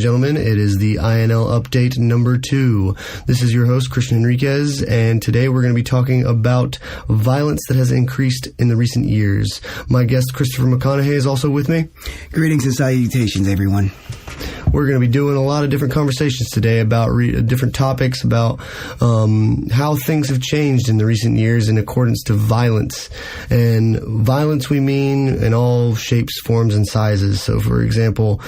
gentlemen, it is the INL Update number 2. This is your host, Christian Enriquez, and today we're going to be talking about violence that has increased in the recent years. My guest, Christopher McConaughey, is also with me. Greetings and salutations, everyone. We're going to be doing a lot of different conversations today about different topics, about how things have changed in the recent years in accordance to violence. And violence we mean in all shapes, forms, and sizes. So, for example,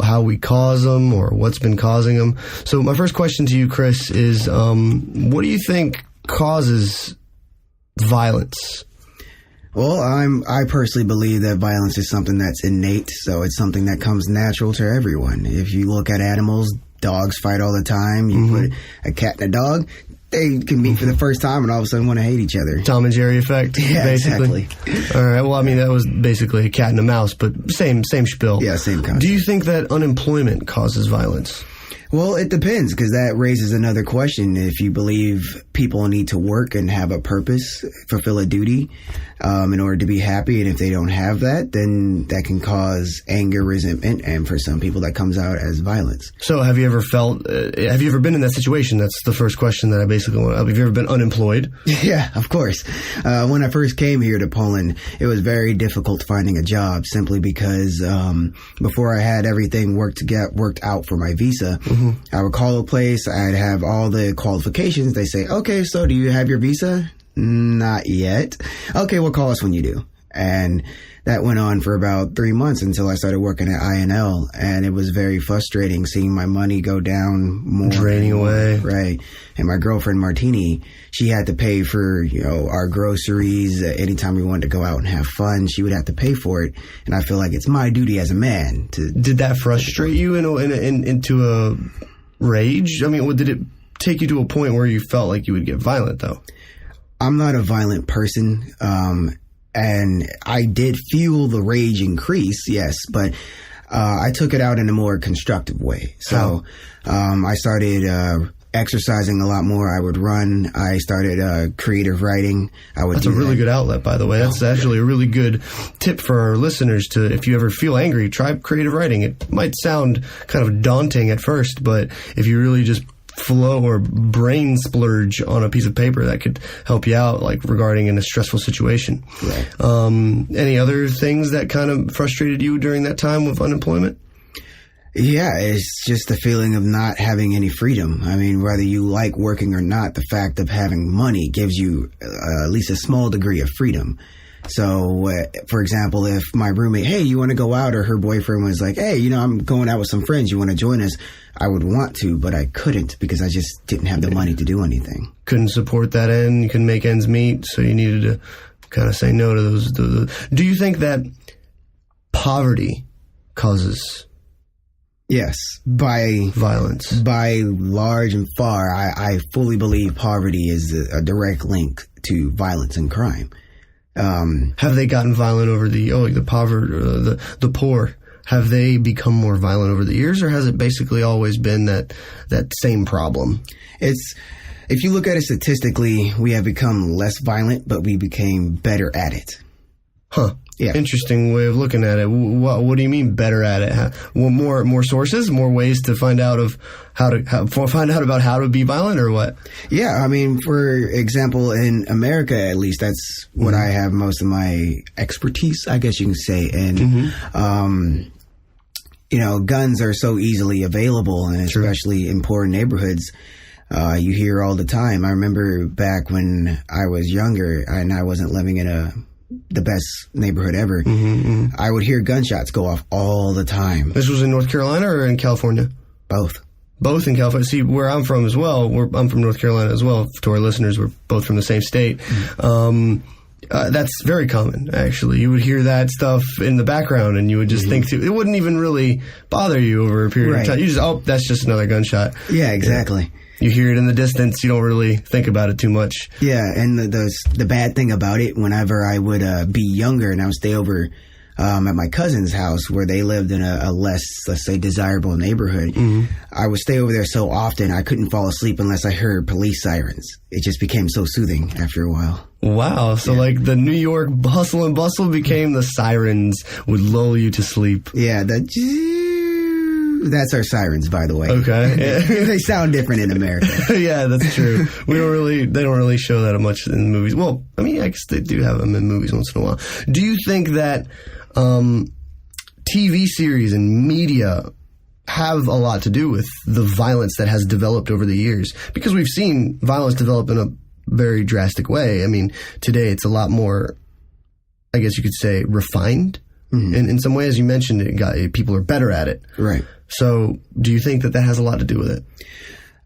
how we cause them or what's been causing them. So my first question to you, Chris, is what do you think causes violence? Well, I personally believe that violence is something that's innate, so it's something that comes natural to everyone. If you look at animals, dogs fight all the time. You put a cat and a dog, they can meet for the first time and all of a sudden want to hate each other. Tom and Jerry effect, yeah, basically. Exactly. All right, well, I mean, that was basically a cat and a mouse, but same spiel. Yeah, same concept. Do you think that unemployment causes violence? Well, it depends, because that raises another question. If you believe people need to work and have a purpose, fulfill a duty in order to be happy, and if they don't have that, then that can cause anger, resentment, and for some people that comes out as violence. So have you ever been in that situation? That's the first question that I basically want. Have you ever been unemployed? Yeah, of course. When I first came here to Poland, it was very difficult finding a job simply because before I had everything worked out for my visa, I would call a place, I'd have all the qualifications. They say, okay, so do you have your visa? Not yet. Okay, well, call us when you do. And that went on for about 3 months until I started working at INL. And it was very frustrating seeing my money go down more. Draining away. Right. And my girlfriend, Martini, she had to pay for, our groceries. Anytime we wanted to go out and have fun, she would have to pay for it. And I feel like it's my duty as a man to... Did that frustrate you into a rage? I mean, did it take you to a point where you felt like you would get violent, though? I'm not a violent person, and I did feel the rage increase, yes, but I took it out in a more constructive way. So I started exercising a lot more. I would run. I started creative writing. That's a really good outlet, by the way. That's actually a really good tip for our listeners to, if you ever feel angry, try creative writing. It might sound kind of daunting at first, but if you really just flow or brain splurge on a piece of paper, that could help you out, like regarding in a stressful situation. Right. Any other things that kind of frustrated you during that time of unemployment? Yeah, it's just the feeling of not having any freedom. I mean, whether you like working or not, the fact of having money gives you at least a small degree of freedom. So, for example, if my roommate, hey, you want to go out, or her boyfriend was like, hey, I'm going out with some friends, you want to join us? I would want to, but I couldn't because I just didn't have the money to do anything. Couldn't support that end. You couldn't make ends meet, so you needed to kind of say no to those. Do you think that poverty causes... Yes, by violence? By large and far, I fully believe poverty is a direct link to violence and crime. Have they gotten violent over the poor? Have they become more violent over the years, or has it basically always been that same problem? If you look at it statistically, we have become less violent, but we became better at it. Huh. Yeah. Interesting way of looking at it. What do you mean better at it? More sources, more ways to find out about how to be violent, or what? Yeah, I mean, for example, in America, at least, that's what I have most of my expertise, I guess you can say. And guns are so easily available, and especially in poor neighborhoods. You hear all the time. I remember back when I was younger and I wasn't living in the best neighborhood ever. I would hear gunshots go off all the time. This was in North Carolina or in California? Both. Both in California. See, where I'm from as well, I'm from North Carolina as well. To our listeners, we're both from the same state. That's very common, actually. You would hear that stuff in the background, and you would just think it wouldn't even really bother you over a period of time. You just, that's just another gunshot. Yeah, exactly. You hear it in the distance. You don't really think about it too much. Yeah, and the bad thing about it, whenever I would be younger and I would stay over at my cousin's house where they lived in a less, let's say, desirable neighborhood, I would stay over there so often I couldn't fall asleep unless I heard police sirens. It just became so soothing after a while. Wow. So like the New York hustle and bustle became the sirens would lull you to sleep. Yeah, That's our sirens, by the way. Okay. Yeah. They sound different in America. Yeah, that's true. They don't really show that much in movies. Well, I mean, I guess they do have them in movies once in a while. Do you think that TV series and media have a lot to do with the violence that has developed over the years? Because we've seen violence develop in a very drastic way. I mean, today it's a lot more, I guess you could say, refined. In some ways. You mentioned people are better at it. Right. So do you think that has a lot to do with it?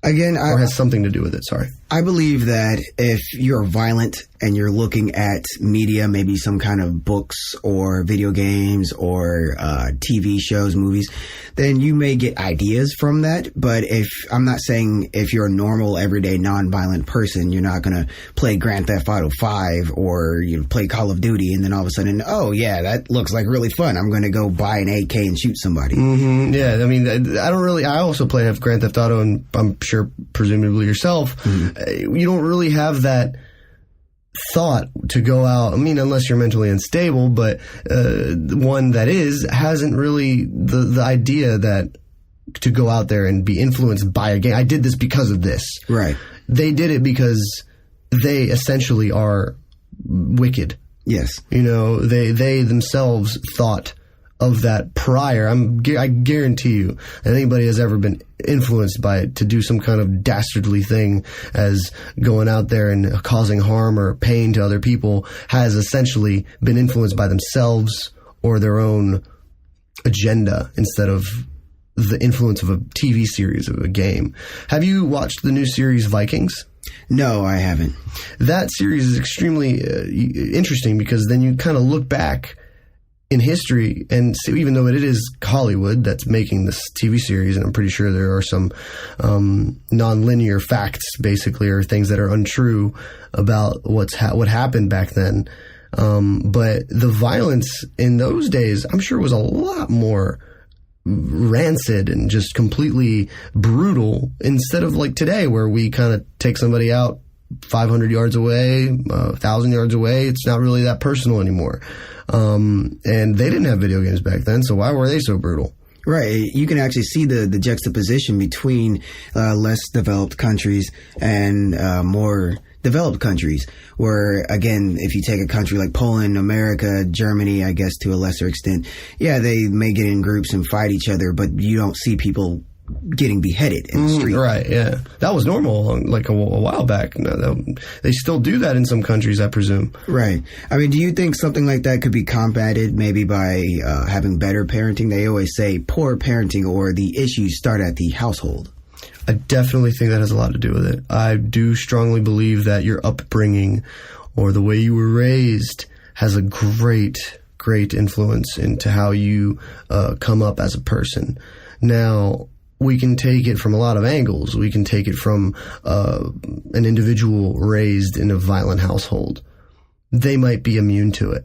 Again, or has something to do with it, sorry. I believe that if you're violent and you're looking at media, maybe some kind of books or video games or TV shows, movies, then you may get ideas from that. But I'm not saying if you're a normal, everyday, non-violent person, you're not going to play Grand Theft Auto 5 or you play Call of Duty and then all of a sudden, oh yeah, that looks like really fun. I'm going to go buy an AK and shoot somebody. Mm-hmm. Yeah, I mean, I also play Grand Theft Auto, and I'm sure presumably yourself. Mm-hmm. You don't really have that thought to go out. I mean, unless you're mentally unstable, but one that hasn't really the idea that to go out there and be influenced by a game. I did this because of this. Right. They did it because they essentially are wicked. Yes. You know, they themselves thought of that prior. I guarantee you that anybody has ever been influenced by it to do some kind of dastardly thing as going out there and causing harm or pain to other people has essentially been influenced by themselves or their own agenda instead of the influence of a TV series, of a game. Have you watched the new series Vikings? No, I haven't. That series is extremely interesting because then you kind of look back in history, and so even though it is Hollywood that's making this TV series, and I'm pretty sure there are some non-linear facts, basically, or things that are untrue about what happened back then. But the violence in those days, I'm sure, was a lot more rancid and just completely brutal, instead of like today, where we kind of take somebody out 500 yards away, 1,000 yards away. It's not really that personal anymore. And they didn't have video games back then, so why were they so brutal? Right. You can actually see the juxtaposition between less developed countries and more developed countries, where, again, if you take a country like Poland, America, Germany, I guess to a lesser extent, yeah, they may get in groups and fight each other, but you don't see people getting beheaded in the street. Right, yeah. That was normal like a while back. They still do that in some countries, I presume. Right. I mean, do you think something like that could be combated maybe by having better parenting? They always say poor parenting or the issues start at the household. I definitely think that has a lot to do with it. I do strongly believe that your upbringing or the way you were raised has a great influence into how you come up as a person. Now, we can take it from a lot of angles. We can take it from an individual raised in a violent household. They might be immune to it.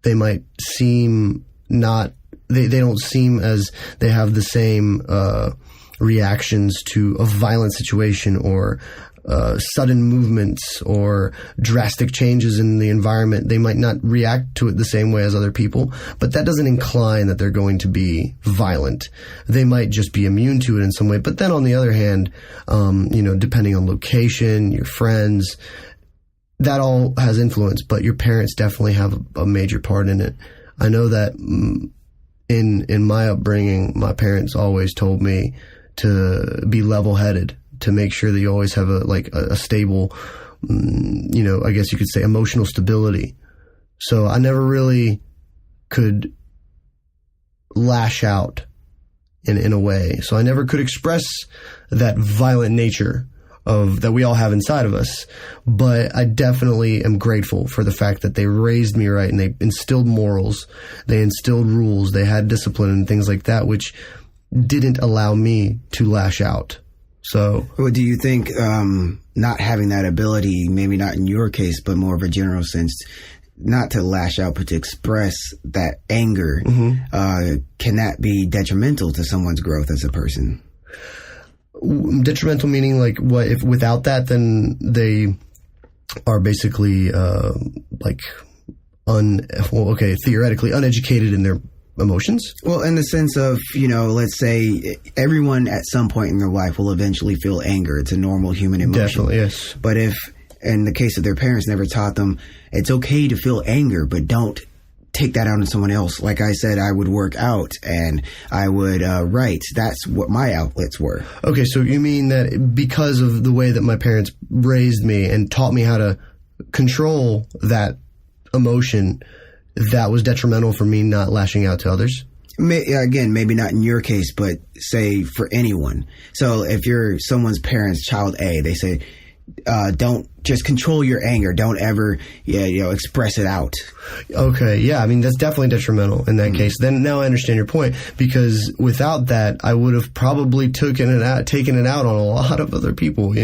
They might seem they don't seem as they have the same reactions to a violent situation or sudden movements or drastic changes in the environment. They might not react to it the same way as other people, but that doesn't incline that they're going to be violent. They might just be immune to it in some way. But then on the other hand, depending on location, your friends, that all has influence, but your parents definitely have a major part in it. I know that in my upbringing, my parents always told me to be level-headed, to make sure that you always have a stable, I guess you could say emotional stability. So I never really could lash out in a way. So I never could express that violent nature that we all have inside of us. But I definitely am grateful for the fact that they raised me right and they instilled morals, they instilled rules, they had discipline and things like that, which didn't allow me to lash out. So, well, do you think not having that ability, maybe not in your case, but more of a general sense, not to lash out, but to express that anger, can that be detrimental to someone's growth as a person? Detrimental meaning like what? If without that, then they are basically theoretically uneducated in their emotions? Well, in the sense of, let's say everyone at some point in their life will eventually feel anger. It's a normal human emotion. Definitely, yes. But if, in the case of their parents, never taught them, it's okay to feel anger, but don't take that out on someone else. Like I said, I would work out and I would write. That's what my outlets were. Okay, so you mean that because of the way that my parents raised me and taught me how to control that emotion, that was detrimental for me not lashing out to others? Again, maybe not in your case, but say for anyone. So if you're someone's parents, child A, they say, don't just control your anger. Don't ever, express it out. Okay, yeah, I mean, that's definitely detrimental in that case. Then now I understand your point, because without that, I would have probably taken it out on a lot of other people,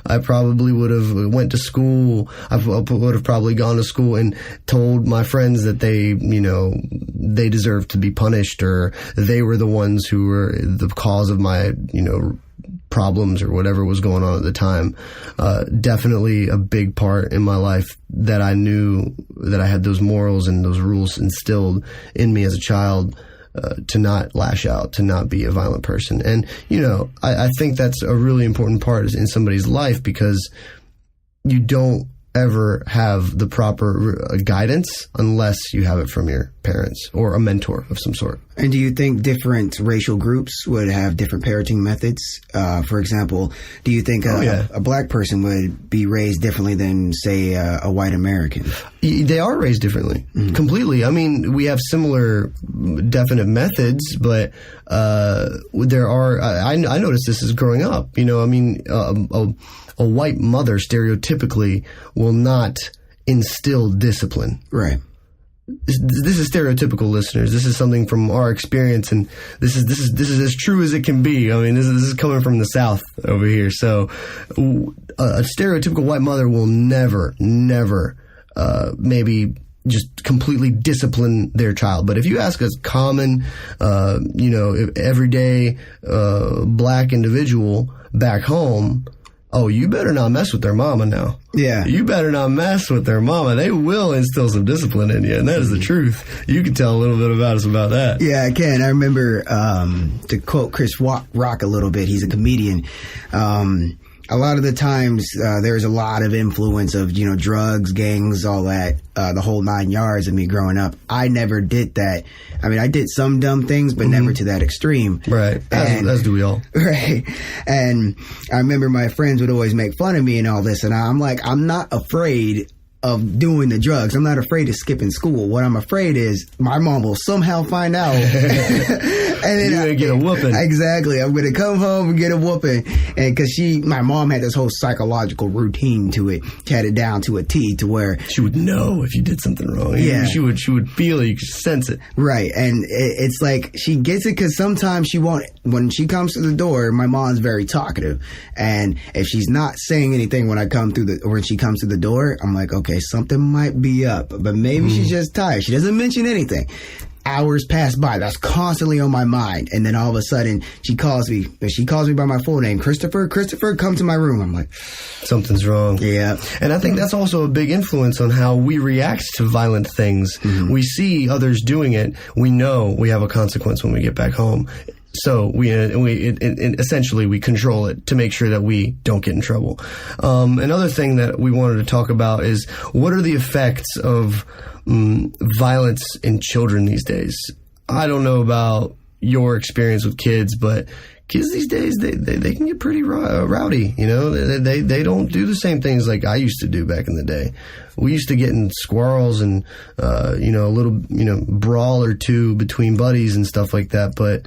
I probably would have went to school. I would have probably gone to school and told my friends that they deserved to be punished, or they were the ones who were the cause of my, problems or whatever was going on at the time. Definitely a big part in my life that I knew that I had those morals and those rules instilled in me as a child, to not lash out, to not be a violent person. And, I think that's a really important part in somebody's life, because you don't ever have the proper guidance unless you have it from your parents or a mentor of some sort. And do you think different racial groups would have different parenting methods? For example, do you think a black person would be raised differently than, say, a white American? They are raised differently, completely. I mean, we have similar definite methods, but there are, I noticed this as growing up, a white mother stereotypically will not instill discipline. Right. This is stereotypical, listeners. This is something from our experience, and this is as true as it can be. I mean, this is coming from the South over here. So, a stereotypical white mother will never, maybe just completely discipline their child. But if you ask a common, everyday black individual back home, oh, you better not mess with their mama now. Yeah. You better not mess with their mama. They will instill some discipline in you, and that is the truth. You can tell a little bit about us about that. Yeah, I can. I remember, to quote Chris Rock a little bit, he's a comedian. A lot of the times, there's a lot of influence of, drugs, gangs, all that, the whole 9 yards of me growing up. I never did that. I mean, I did some dumb things, but never to that extreme. Right. As do we all. Right. And I remember my friends would always make fun of me and all this. And I'm like, I'm not afraid of doing the drugs. I'm not afraid of skipping school. What I'm afraid is my mom will somehow find out. And then you're going to get a whooping. Exactly. I'm going to come home and get a whooping. And because my mom had this whole psychological routine to it. She had it down to a T, to where she would know if you did something wrong. Yeah. She would feel it. You could sense it. Right. And it's like she gets it, because sometimes she won't. When she comes to the door, my mom's very talkative. And if she's not saying anything when she comes to the door, I'm like, okay, something might be up, but maybe she's just tired. She doesn't mention anything. Hours pass by. That's constantly on my mind. And then all of a sudden, she calls me by my full name. Christopher, come to my room. I'm like, something's wrong. Yeah. And I think that's also a big influence on how we react to violent things. We see others doing it. We know we have a consequence when we get back home. So we essentially we control it to make sure that we don't get in trouble. Another thing that we wanted to talk about is, what are the effects of violence in children these days? I don't know about your experience with kids, but kids these days, they can get pretty rowdy. They don't do the same things like I used to do back in the day. We used to get in squirrels and a little brawl or two between buddies and stuff like that, but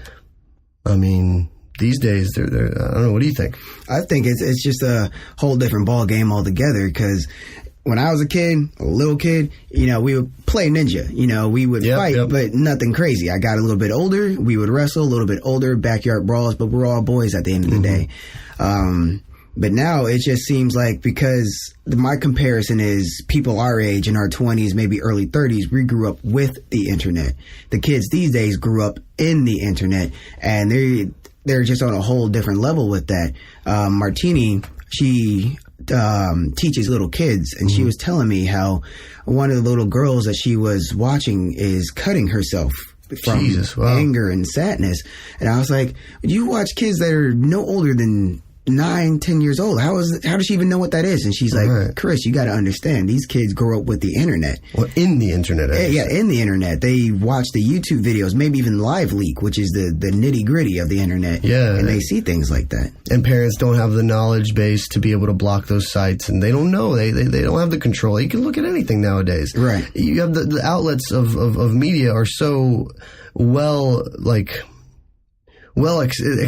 I mean, these days, they're I don't know. What do you think? I think it's just a whole different ball game altogether, because when I was a little kid, we would play ninja. We would fight, but nothing crazy. I got a little bit older. We would wrestle, a little bit older, backyard brawls, but we're all boys at the end of the day. But now it just seems like, because my comparison is people our age, in our 20s, maybe early 30s, we grew up with the internet. The kids these days grew up in the internet, and they're just on a whole different level with that. Martini, she teaches little kids, and she was telling me how one of the little girls that she was watching is cutting herself from anger and sadness. And I was like, you watch kids that are no older than 9, 10 years old. How does she even know what that is? And she's like, Chris, you got to understand, these kids grow up with the internet. Well, in the internet. Yeah, in the internet. They watch the YouTube videos, maybe even Live Leak, which is the nitty gritty of the internet. Yeah. And they see things like that. And parents don't have the knowledge base to be able to block those sites, and they don't know. They don't have the control. You can look at anything nowadays. Right. You have the outlets of media are so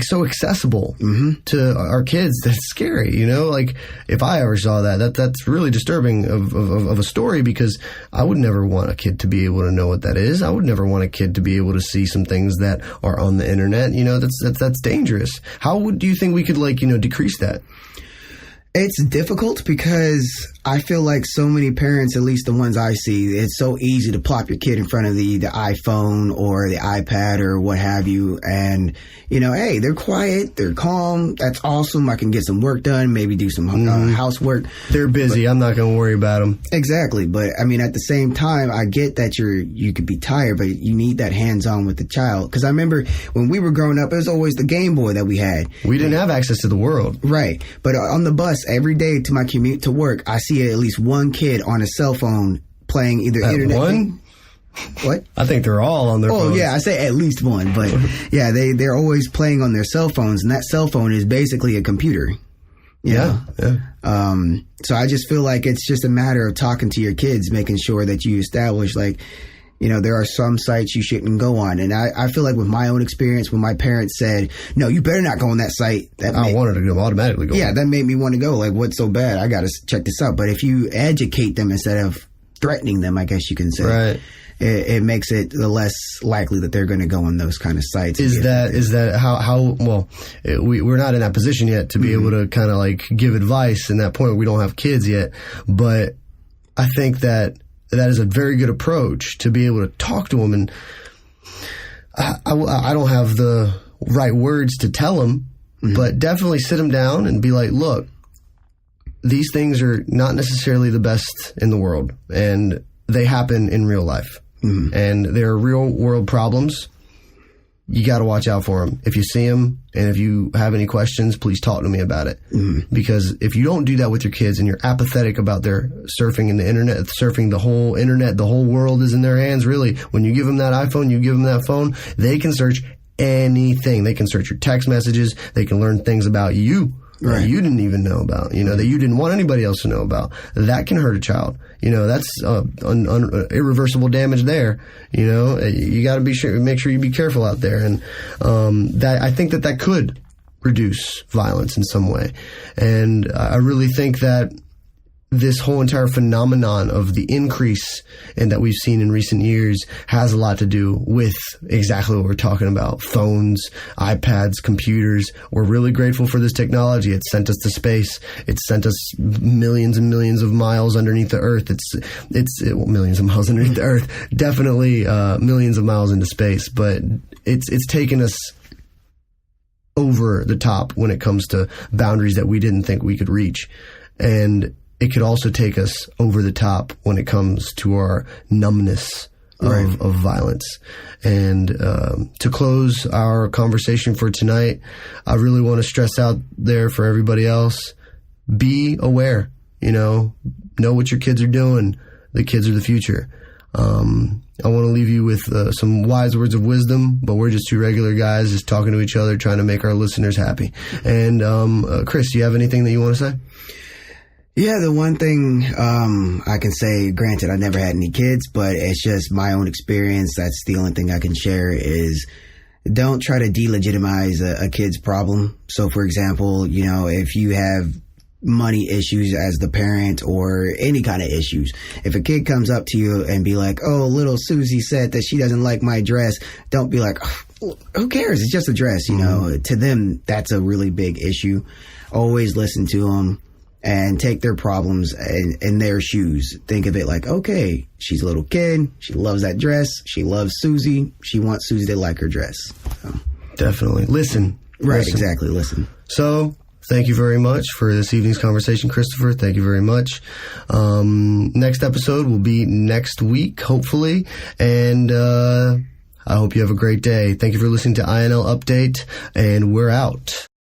so accessible to our kids. That's scary, like if I ever saw that's really disturbing of a story, because I would never want a kid to be able to know what that is. I would never want a kid to be able to see some things that are on the internet. That's dangerous. How do you think we could decrease that? It's difficult because I feel like so many parents, at least the ones I see, it's so easy to plop your kid in front of the iPhone or the iPad or what have you. And, hey, they're quiet, they're calm. That's awesome. I can get some work done, maybe do some housework. They're busy. I'm not going to worry about them. Exactly. But I mean, at the same time, I get that you could be tired, but you need that hands-on with the child. Because I remember when we were growing up, it was always the Game Boy that we had. We didn't have access to the world. Right. But on the bus, every day to my commute to work, I see at least one kid on a cell phone playing either internet. One? What? I think they're all on their phones. Oh, yeah, I say at least one. But yeah, they're always playing on their cell phones, and that cell phone is basically a computer. Yeah. So I just feel like it's just a matter of talking to your kids, making sure that you establish, there are some sites you shouldn't go on. And I feel like with my own experience, when my parents said, no, you better not go on that site. I wanted to automatically go. Yeah, that made me want to go. Like, what's so bad? I got to check this out. But if you educate them instead of threatening them, I guess you can say. Right. It makes it the less likely that they're going to go on those kind of sites. Is that how well, we're not in that position yet to be able to kind of give advice in that point. We don't have kids yet. But I think that is a very good approach to be able to talk to them. And I don't have the right words to tell them, but definitely sit them down and be like, look, these things are not necessarily the best in the world, and they happen in real life. And they're real world problems. You got to watch out for them. If you see them and if you have any questions, please talk to me about it. Because if you don't do that with your kids and you're apathetic about their surfing in the internet, surfing the whole internet, the whole world is in their hands, really. When you give them that iPhone, you give them that phone, they can search anything. They can search your text messages. They can learn things about you. That you didn't even know about, that you didn't want anybody else to know about. That can hurt a child. That's irreversible damage there. You got to make sure you be careful out there. And that I think that could reduce violence in some way. And I really think that this whole entire phenomenon of the increase and that we've seen in recent years has a lot to do with exactly what we're talking about. Phones, iPads, computers. We're really grateful for this technology. It sent us to space. It sent us millions and millions of miles underneath the earth. Millions of miles underneath the earth. Definitely millions of miles into space. But it's taken us over the top when it comes to boundaries that we didn't think we could reach. And it could also take us over the top when it comes to our numbness of violence. And to close our conversation for tonight, I really want to stress out there for everybody else, be aware, know what your kids are doing. The kids are the future. I want to leave you with some wise words of wisdom, but we're just two regular guys just talking to each other, trying to make our listeners happy. And Chris, do you have anything that you want to say? Yeah, the one thing I can say, granted, I never had any kids, but it's just my own experience. That's the only thing I can share is don't try to delegitimize a kid's problem. So, for example, if you have money issues as the parent or any kind of issues, if a kid comes up to you and be like, oh, little Susie said that she doesn't like my dress, don't be like, oh, who cares? It's just a dress. To them, that's a really big issue. Always listen to them. And take their problems in their shoes. Think of it like, okay, she's a little kid. She loves that dress. She loves Susie. She wants Susie to like her dress. So. Definitely. Listen. Right, exactly. Listen. So, thank you very much for this evening's conversation, Christopher. Thank you very much. Next episode will be next week, hopefully. And I hope you have a great day. Thank you for listening to INL Update, and we're out.